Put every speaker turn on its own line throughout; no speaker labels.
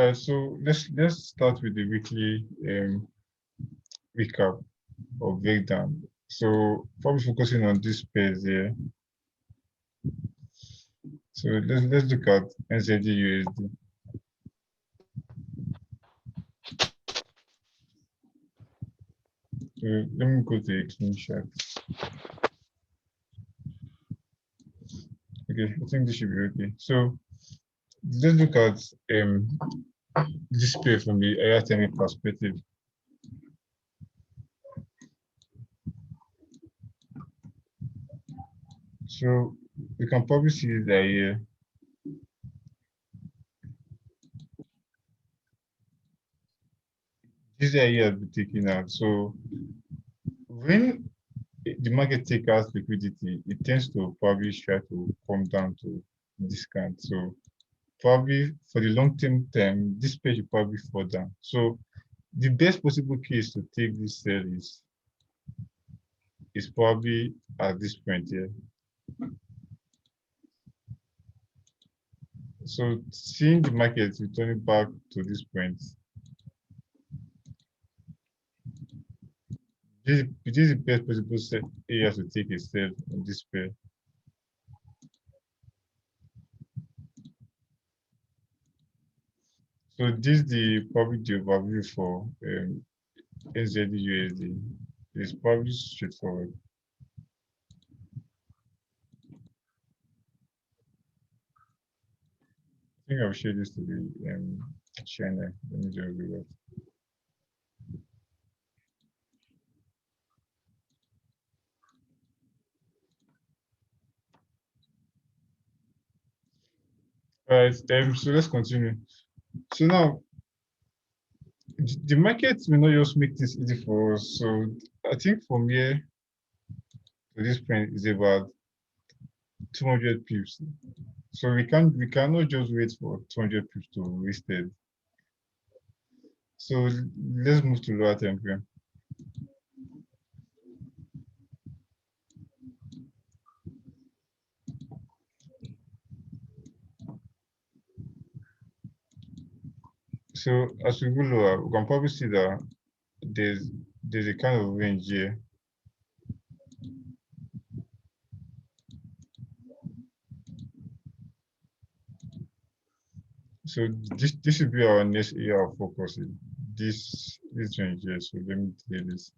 So let's start with the weekly recap or breakdown. So probably focusing on this pairs here. So let's look at NZD USD. So let me go to a clean chart. Okay, I think this should be okay. So let's look at this pair from the higher time perspective. So we can probably see that here. This area has been taken out. So when the market takes out liquidity, it tends to probably try to come down to discount. So probably for the long-term term, this page will probably fall down. So the best possible case to take this sell is probably at this point here. So seeing the market returning back to this point, this is the best possible area to take a sell on this pair. So this is probably the overview for NZD USD. It's probably straightforward. I think I'll share this to the channel. Let me just do that. All right, so let's continue. So now, the market will not just make this easy for us. So I think from here to this point is about 200 pips. So we cannot just wait for 200 pips to wasted. So let's move to lower time frame. So as we go lower, we can probably see that there's a kind of range here. So this should be our next area of focus. This range here. So let me tell this.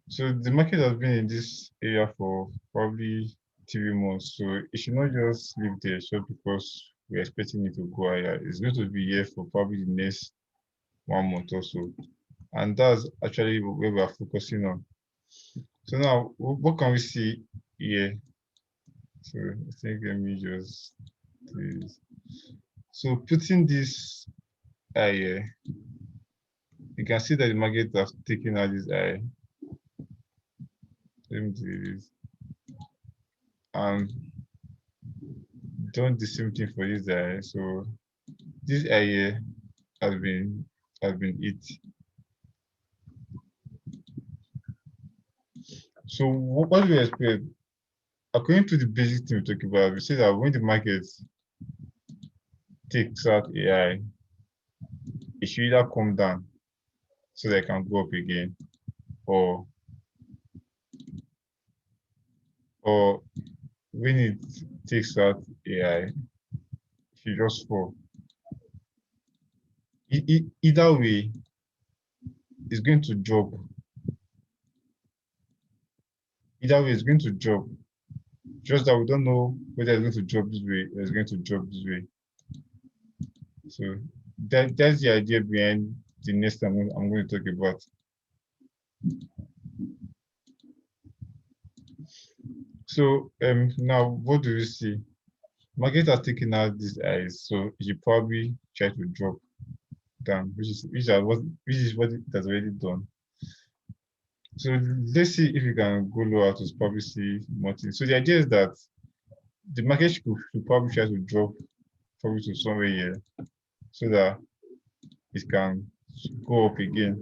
So the market has been in this area for probably 3 months. So it should not just leave there just because we're expecting it to go higher. It's going to be here for probably the next 1 month or so. And that's actually where we are focusing on. So now, what can we see here? So I think let me just please. So putting this eye here, you can see that the market has taken out this eye. Let me do this. And done the same thing for this eye. So this eye here has been hit. So what do we expect? According to the basic thing we talk about, we say that when the market takes out AI, it should either come down so they can go up again, or when it takes out AI, it should just fall. Either way, it's going to drop. Either way, it's going to drop. Just that we don't know whether it's going to drop this way or it's going to drop this way. So that's the idea behind the next time I'm going to talk about. So now what do we see? Market has taken out these eyes, so it should probably try to drop down, which is what it has already done. So let's see if we can go lower to probably see more things. So the idea is that the market should probably try to drop probably to somewhere here so that it can go up again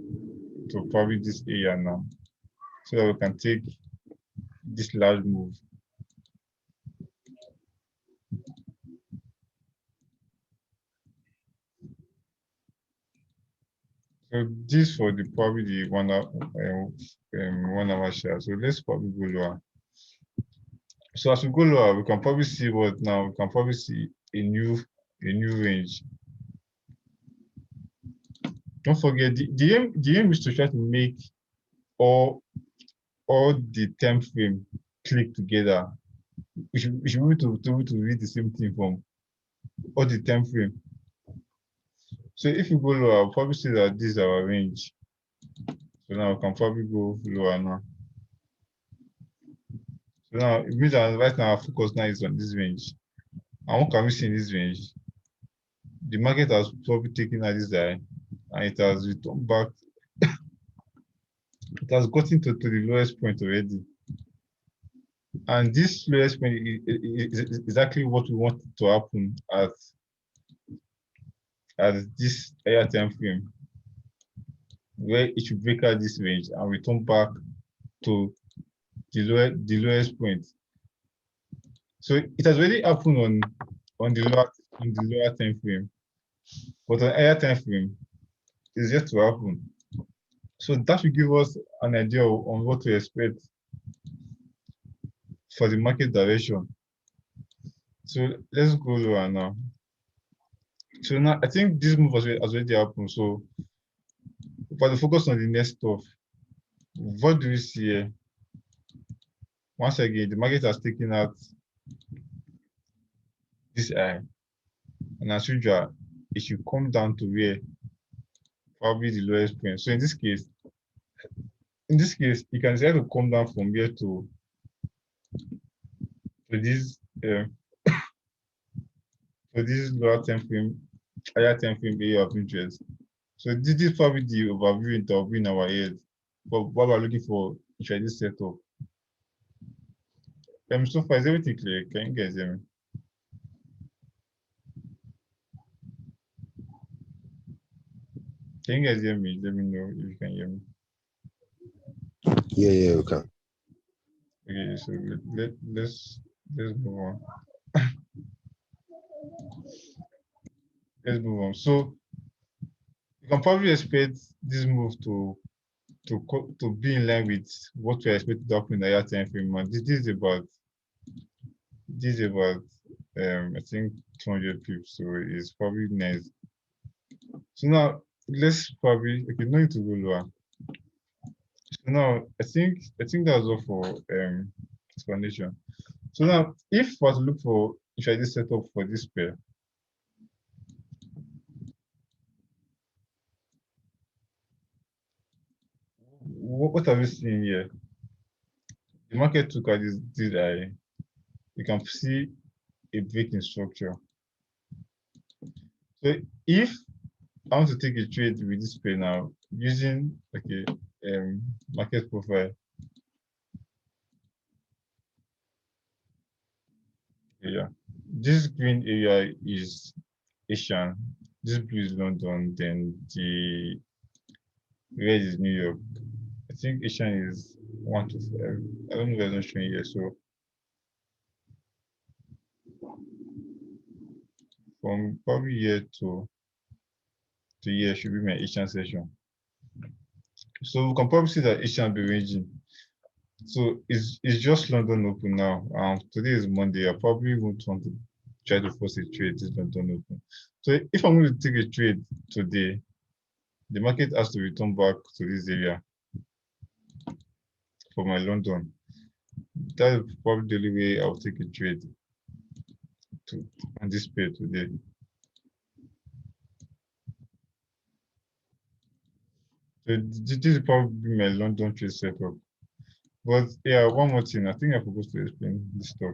to probably this area now, so that we can take this large move. So this for the probably the 1 hour share. So let's probably go lower. So as we go lower, we can probably see what now. We can probably see a new range. Don't forget the aim is to try to make all all the time frame click together. We should be able to read the same thing from all the time frame. So if you go lower, I'll probably see that this is our range. So now we can probably go lower now. So now it means that right now our focus now is on this range. And what can we see in this range? The market has probably taken out this high and it has returned back. It has gotten to the lowest point already. And this lowest point is exactly what we want to happen at this higher time frame, where it should break out this range and return back to the lowest point. So it has already happened on the lower time frame, but on higher time frame, it's yet to happen. So that should give us an idea on what to expect for the market direction. So let's go lower now. So now I think this move has already happened. So for the focus on the next stuff, what do we see here? Once again, the market has taken out this high, and as usual, it should come down to where probably the lowest point. So in this case, you can decide to come down from here to this uh, to this lower time frame, higher time frame area of interest. So this is probably the overview that will be in our head. But what we're looking for inside this setup. So far is everything clear? Can you guys hear me? Can you guys hear me? Let me know if you can hear me.
Yeah, we can.
Okay, so let's move on. Let's move on. So you can probably expect this move to be in line with what we expected to happen in the higher time frame. And this is about I think 200 pips, so it's probably nice. So now let's probably okay, no need to go lower. So now I think that's all for explanation. So now if we to look for if I just set up for this pair, what are we seeing here? The market took out this eye. You can see a break in structure. So if I want to take a trade with this pair now using market profile. Yeah, this green area is Asian. This blue is London. Then the red is New York. I think Asian is 1 to 5. I don't know whether I'm showing here. So from probably here to here should be my Asian session. So we can probably see that Asian be ranging. So it's just London open now. Today is Monday. I probably won't want to try to force a trade this London open. So if I'm going to take a trade today, the market has to return back to this area for my London. That's probably the only way I'll take a trade on this pair today. So this is probably my London trade setup. But yeah, one more thing. I think I forgot to explain this stuff.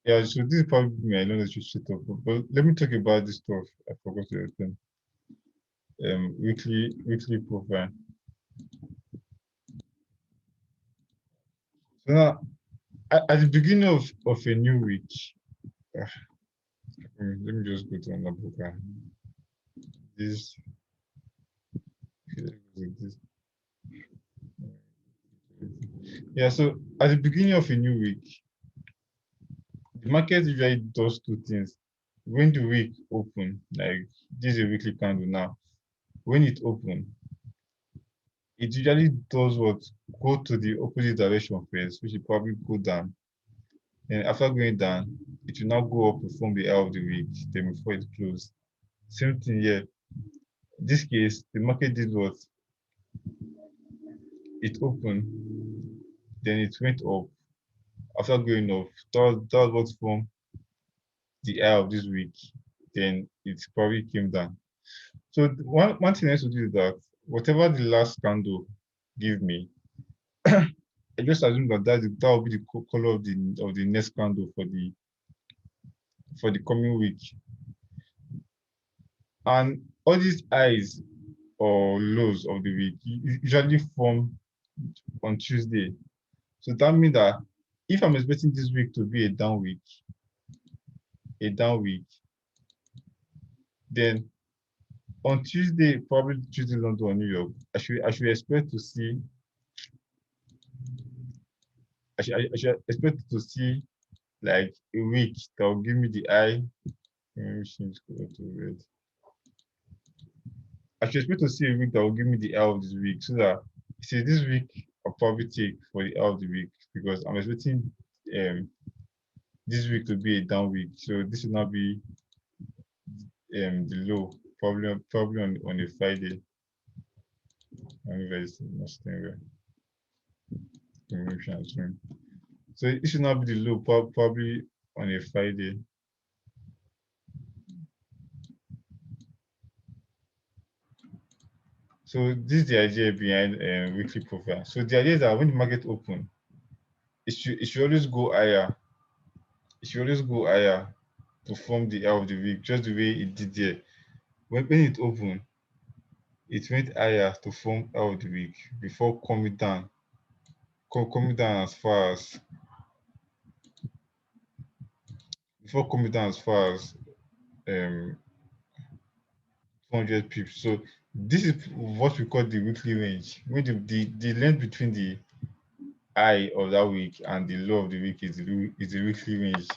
Yeah, so this is probably my London trade setup. But let me talk about this stuff. I forgot to explain. Weekly profile. So now, at the beginning of a new week, uh, let me just go to another book. This, this. Yeah, so at the beginning of a new week, the market usually does two things. when the week open, like this is a weekly candle now. When it open, it usually does what? Go to the opposite direction first, which will probably go down. And after going down, it will now go up to form the eye of the week, then before it closes. Same thing here. In this case, the market did what? It opened, then it went up. After going up, that was what formed the eye of this week. Then it probably came down. So one thing I used to do is that whatever the last candle give me, I just assume that that will be the color of the next candle for the coming week. And all these highs or lows of the week usually form on Tuesday. So that means that if I'm expecting this week to be a down week, then on Tuesday, probably Tuesday London or New York, I should expect to see I should expect to see like a week that will give me the eye. Let me change color to red. I should expect to see a week that will give me the eye of this week so that see this week I'll probably take for the eye of the week because I'm expecting um this week to be a down week. So this will not be the low, probably on a Friday. Anyways, must anyway. So it should not be the low, probably on a Friday. So this is the idea behind weekly profile. So the idea is that when the market open, it should always go higher. It should always go higher to form the eye of the week, just the way it did there. When it opened, it went higher to form eye of the week before coming down as far as before coming down as far as 200 pips. So this is what we call the weekly range. When the length between the high of that week and the low of the week is the weekly range.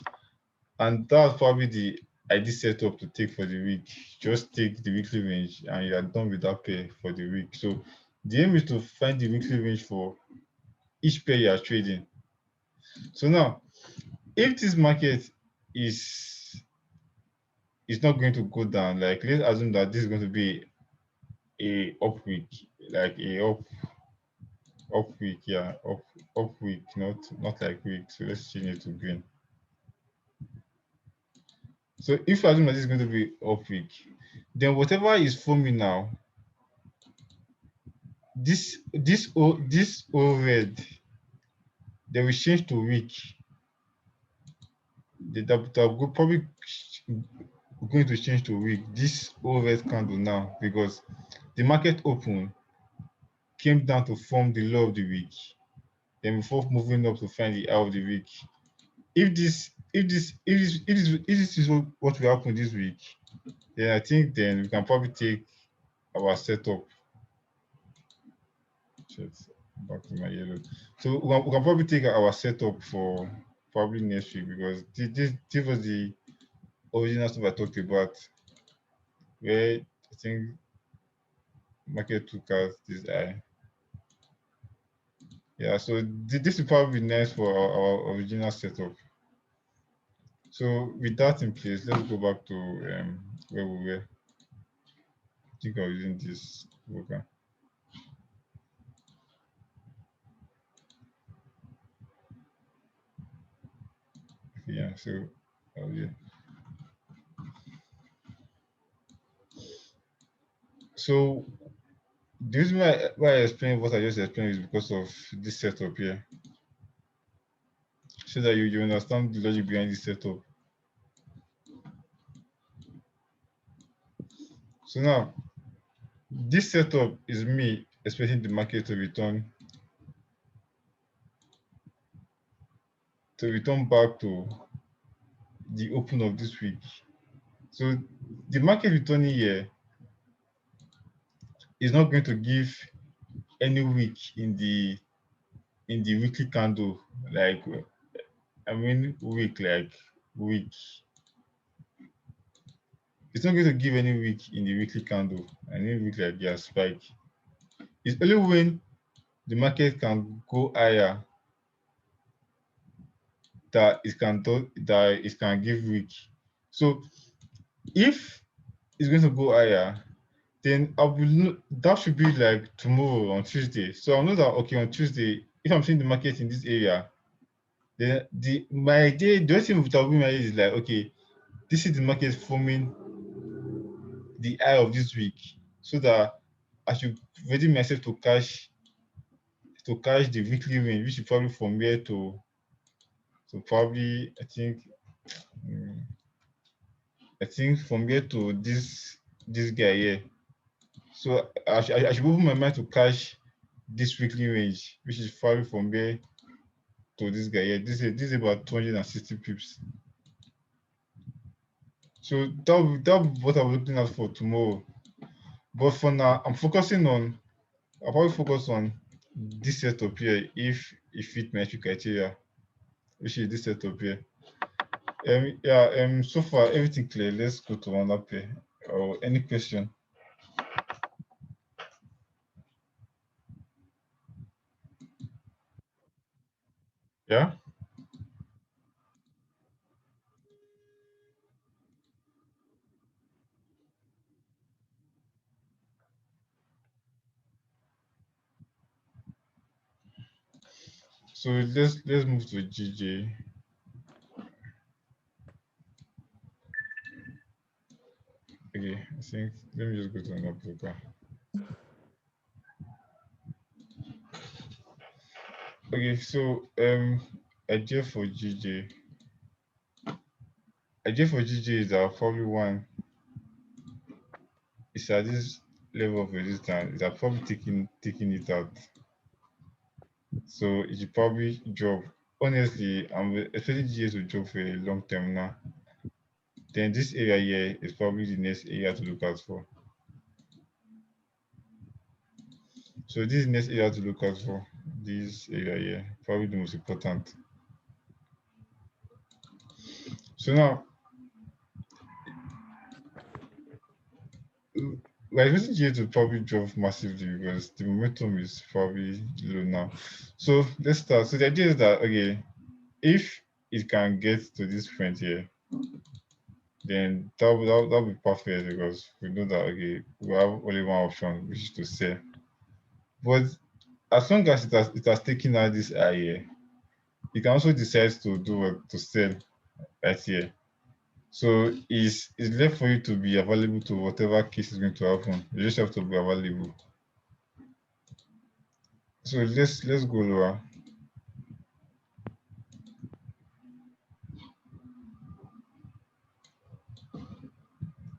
And that's probably the ideal setup to take for the week. Just take the weekly range and you are done with that pair for the week. So the aim is to find the weekly range for each pair you are trading. So now, if this market is is not going to go down, like let's assume that this is going to be a up week, like a up week, yeah, up week, not like week. So let's change it to green. So if I assume that this is going to be up week, then whatever is forming now, this O red, they will change to week. That will probably going to change to week. This O red candle now because the market open came down to form the low of the week. Then before moving up to find the high of the week. If this is what will happen this week, then I think then we can probably take our setup. Shit, back to my yellow. So we can probably take our setup for probably next week because this was the original stuff I talked about, where I think market took out this eye. Yeah, so this will probably be nice for our original setup. So with that in place, let's go back to where we were. I think I was using this worker. Yeah, so yeah. So the reason why I explained what I just explained is because of this setup here. So that you understand the logic behind this setup. So now this setup is me expecting the market to return back to the open of this week. So the market returning here is not going to give any week in the weekly candle, like I mean week like week. It's not going to give any wick in the weekly candle and any week like their spike. It's only when the market can go higher that it can give wick. So if it's going to go higher, then that should be like tomorrow on Tuesday. So I'll know that okay on Tuesday, if I'm seeing the market in this area, then my idea, the only thing that will be my idea is like, okay, this is the market forming the high of this week, so that I should ready myself to catch the weekly range, which is probably from here to probably mm, I think from here to this guy here. So I should open my mind to catch this weekly range, which is probably from here to this guy here. This is about 260 pips. So that what I'm looking at for tomorrow. But for now, I'll probably focus on this setup here if fit my entry criteria, which is this setup here. Yeah, so far everything clear. Let's go to another pair. Or any question? Yeah. So let's move to GJ. Okay, I think let me just go to another broker. Okay, so idea for GJ. Idea for GJ is that probably one is at this level of resistance, is that probably taking it out. So it should probably drop. Honestly, I'm expecting GJ to drop for a long term now. Then this area here is probably the next area to look out for. So this is the next area to look out for. This area here, probably the most important. So now like recent years will probably drop massively because the momentum is probably low now. So let's start. So the idea is that okay, if it can get to this point here, then that'll be perfect because we know that okay, we have only one option, which is to sell. But as long as it has taken out this eye here, you can also decide to do what to sell right here. So it's left for you to be available to whatever case is going to happen. You just have to be available. So let's go lower.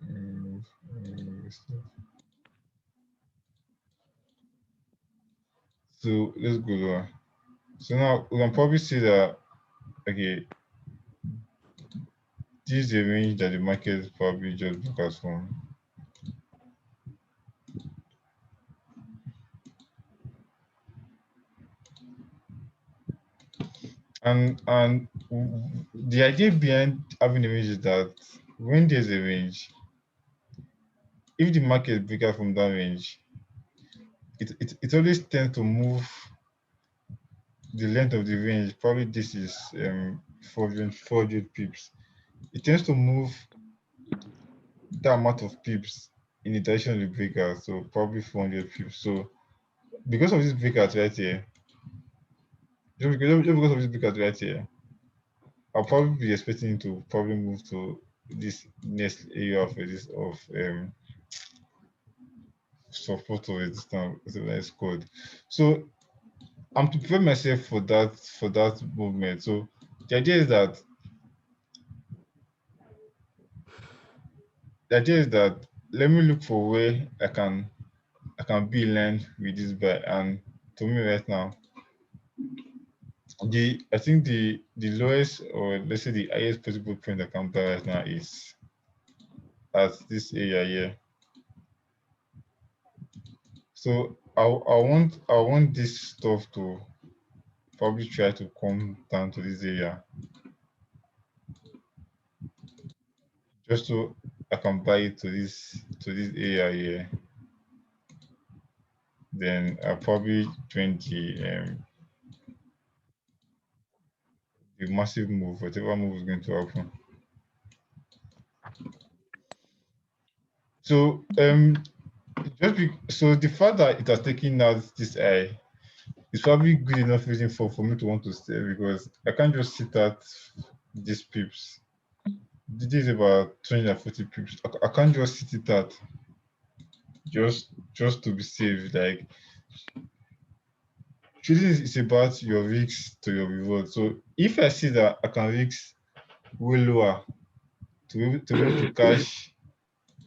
Mm, So let's go lower. So now we can probably see that okay, this is the range that the market probably just broke out from. And the idea behind having a range is that when there's a range, if the market break out from that range, it always tends to move the length of the range. Probably this is 400 pips. It tends to move that amount of pips in the direction of the breakout, so probably 400 pips. So because of this breakout right here, just because of this breakout right here, I'll probably be expecting to probably move to this next area of this of support or resistance, whatever it's called. So I'm to prepare myself for that movement. So the idea is that let me look for where I can be aligned with this buy. And to me right now, I think the lowest, or let's say the highest possible point I can buy right now is at this area here. So I want this stuff to probably try to come down to this area, just to I can buy it to this area here, then I'll probably join the massive move, whatever move is going to happen. So so the fact that it has taken out this eye is probably good enough reason for me to want to stay, because I can't just sit at these pips. This is about 240 pips. I can't just sit it at just to be safe. Like, trading is about your risks to your reward. So if I see that I can risk way lower to be able to cash,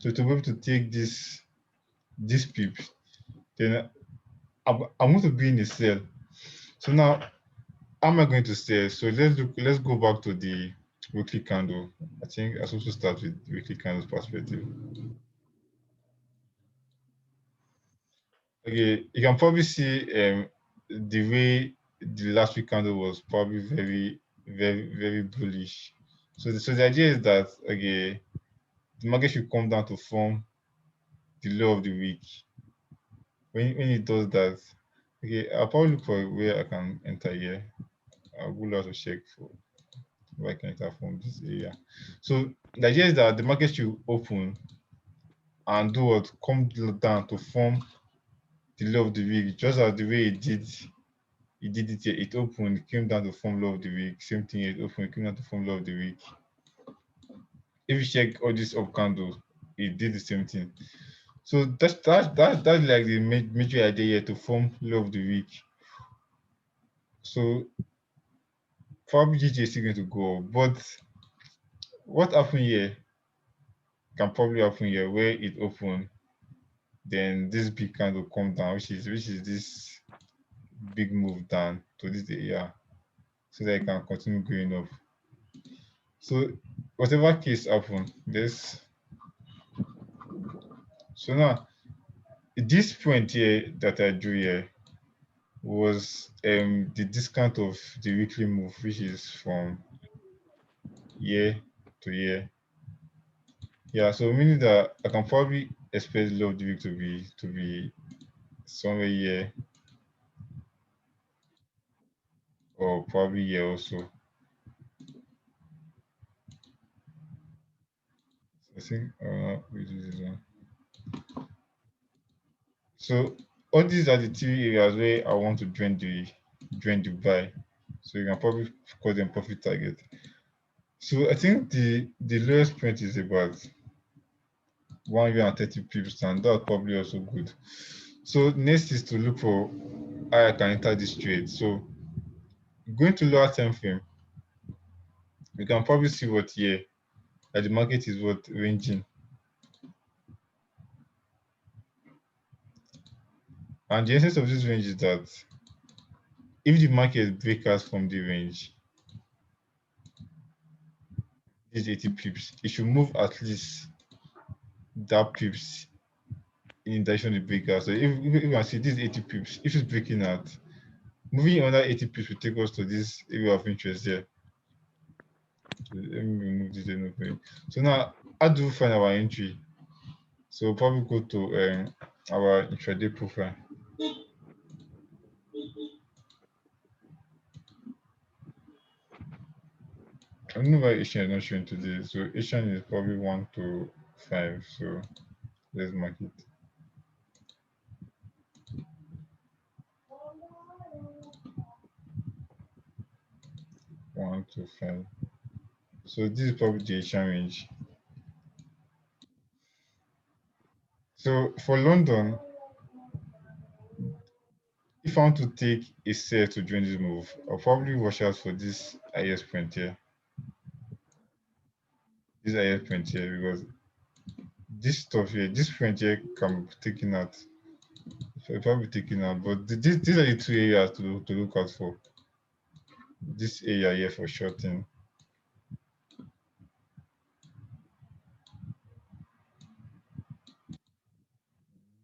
to be able to take this pips, then I'm going to be in a sell. So now, how am I going to sell? So let's go back to the weekly candle. I think I supposed to start with weekly candles perspective. Okay, you can probably see the way the last week candle was probably very bullish. So the idea is that, okay, the market should come down to form the low of the week. When it does that, okay, I'll probably look for where I can enter here. I'll go out to check for where I can enter from this area. So the idea is that the market should open and do what, come down to form the low of the week, just as the way it did it here. It opened, it came down to form low of the week. Same thing, it opened, it came down to form low of the week. If you check all these up candles, it did the same thing. So that's like the major idea here, to form low of the week. So probably GG is still going to go up. But what happened here can probably happen here, where it opened, then this big candle come down, which is this big move down to this area, so that it can continue going up. So whatever case happen, this so now this point here that I drew here was the discount of the weekly move, which is from year to year. Yeah, so meaning that I can probably expect low of the week to be somewhere here, or probably here also. I think we do this one. So all these are the three areas where I want to join the buy. So you can probably call them profit target. So I think the lowest point is about 130 pips, and that's probably also good. So next is to look for how I can enter this trade. So going to lower time frame, you can probably see what here that the market is what ranging. And the essence of this range is that if the market breaks out from the range, this 80 pips, it should move at least that pips in direction of the breakout. So if you can see this 80 pips, if it's breaking out, moving another 80 pips will take us to this area of interest here. So let me remove this anyway. So now, how do we find our entry? So we'll probably go to our intraday profile. I don't know why Asian is not showing today. So Asian is probably 1 to 5. So let's mark it. 1 to 5. So this is probably the Asian range. So for London, if I want to take a sell to join this move, I'll probably watch out for this highest point here. This highest point here, because this stuff here, this point here can be taken out. So probably taken out. But these are the two areas to look out for. This area here for shorting.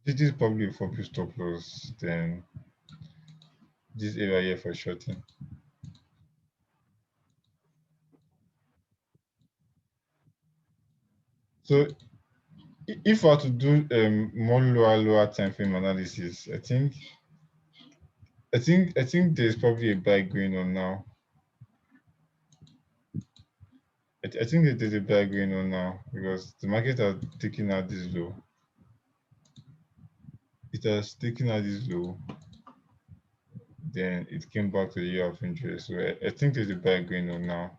This is probably a 4 stop loss. Then this area here for shorting. So if I were to do more lower time frame analysis, I think there's probably a buy going on now. I think that there's a buy going on now because the market has taken out this low. It has taken out this low, then it came back to the year of interest. So I think there's a buy going on now.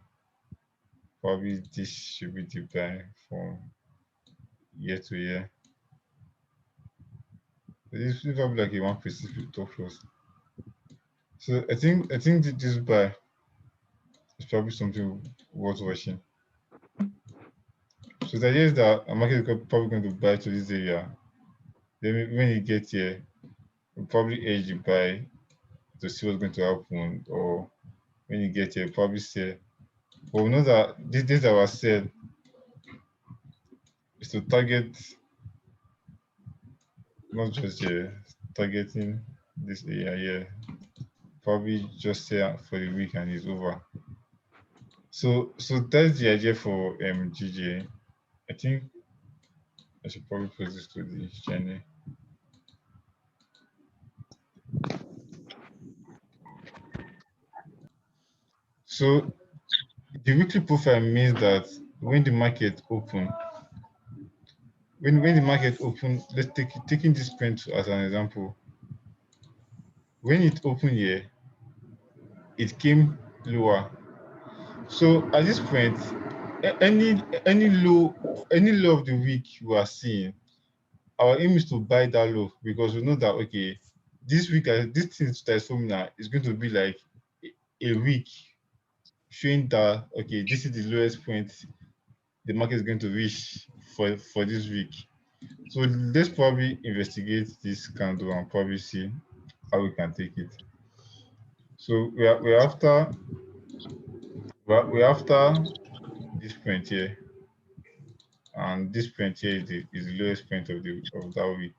Probably this should be the buy from year to year. This is probably like a one specific top loss. So I think this buy is probably something worth watching. So the idea is that a market is probably going to buy to this area. Then when you get here, we'll probably edge the buy to see what's going to happen. Or when you get here, probably sell. But we know that this that was said is to target not just here, targeting this area here. Probably just here for the week and it's over. So that's the idea for GJ. I think I should probably post this to the channel. So the weekly profile means that when the market open, when the market open, let's taking this print as an example. When it opened here, it came lower. So at this point, any low of the week we are seeing, our aim is to buy that low because we know that okay, this week this thing that is forming now is going to be like a week showing that okay, this is the lowest point the market is going to reach for this week. So let's probably investigate this candle and probably see how we can take it. So we're after this point here, and this point here is the lowest point of that week.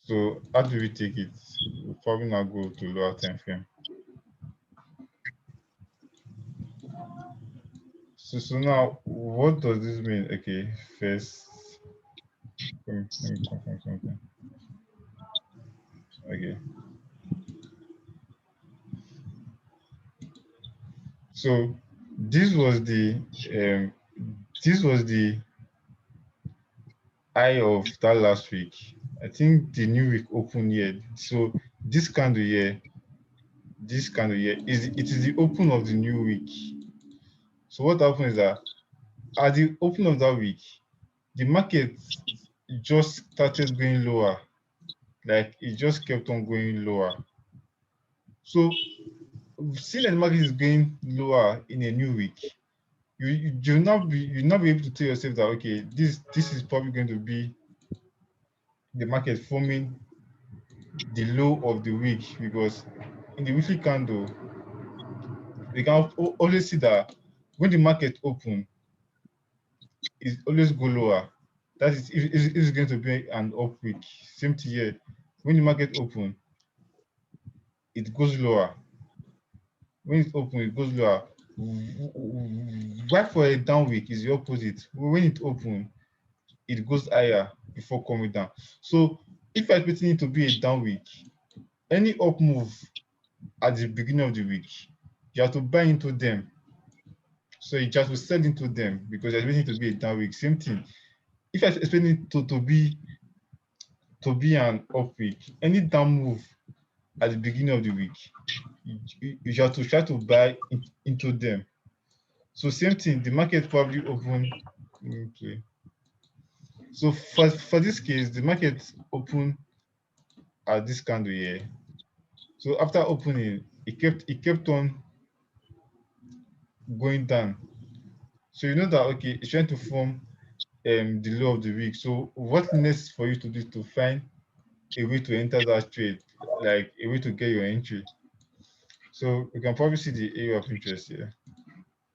So how do we take it? We'll probably now go to lower time frame. So now what does this mean? Okay, first let me confirm something. Okay. So this was the um this was the high of that last week. I think the new week opened here. So this candle here, is the open of the new week. So what happened is that at the open of that week, the market just started going lower. Like it just kept on going lower. So seeing that the market is going lower in a new week, you'll not be able to tell yourself that okay, this is probably going to be the market forming the low of the week because in the weekly candle we can always see that when the market open it always go lower. That is if it's going to be an up week. Same thing here. When the market open it goes lower. When it's open it goes lower. Why for a down week is the opposite. When it open it goes higher before coming down. So if you're expecting it to be a down week, any up move at the beginning of the week, you have to buy into them. So you just will sell into them because you're expecting it to be a down week. Same thing. If you're expecting it to be an up week, any down move at the beginning of the week, you have to try to buy into them. So same thing, the market probably open. Okay. So for this case, the market open at this candle here. So after opening, it kept on going down. So you know that okay, it's trying to form the low of the week. So what next for you to do to find a way to enter that trade, like a way to get your entry? So you can probably see the area of interest here.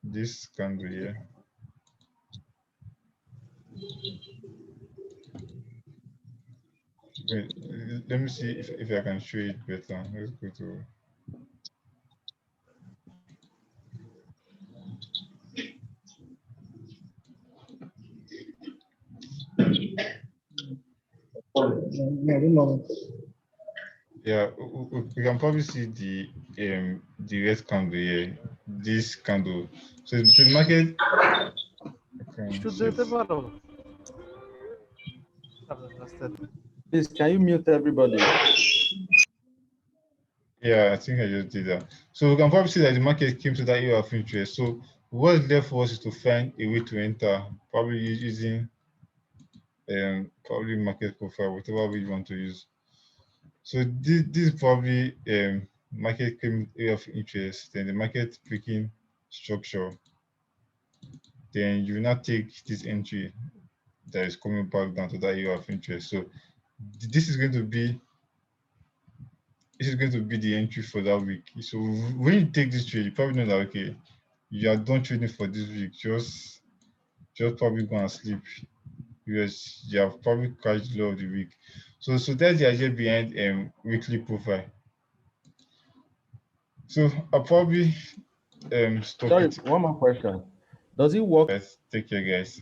This candle here. Wait, let me see if I can show it better. Let's go to
I don't know.
Yeah, we can probably see the red candle here. This candle. So the market. Okay,
Should the
shit.
intervalo.
Please, can you mute everybody?
Yeah, I think I just did that. So we can probably see that the market came to that area of interest. So what's left for us is to find a way to enter, probably using probably market profile, whatever we want to use. So this is probably market came area of interest, then the market picking structure. Then you will not take this entry that is coming back down to that area of interest. So this is going to be the entry for that week. So when you take this trade, you probably know that okay, you are done trading for this week. Just probably go and sleep because you have probably cashed low of the week. So that's the idea behind weekly profile. So I'll probably stop
Sorry,
it.
one more question. Does it work?
Let's take care, guys.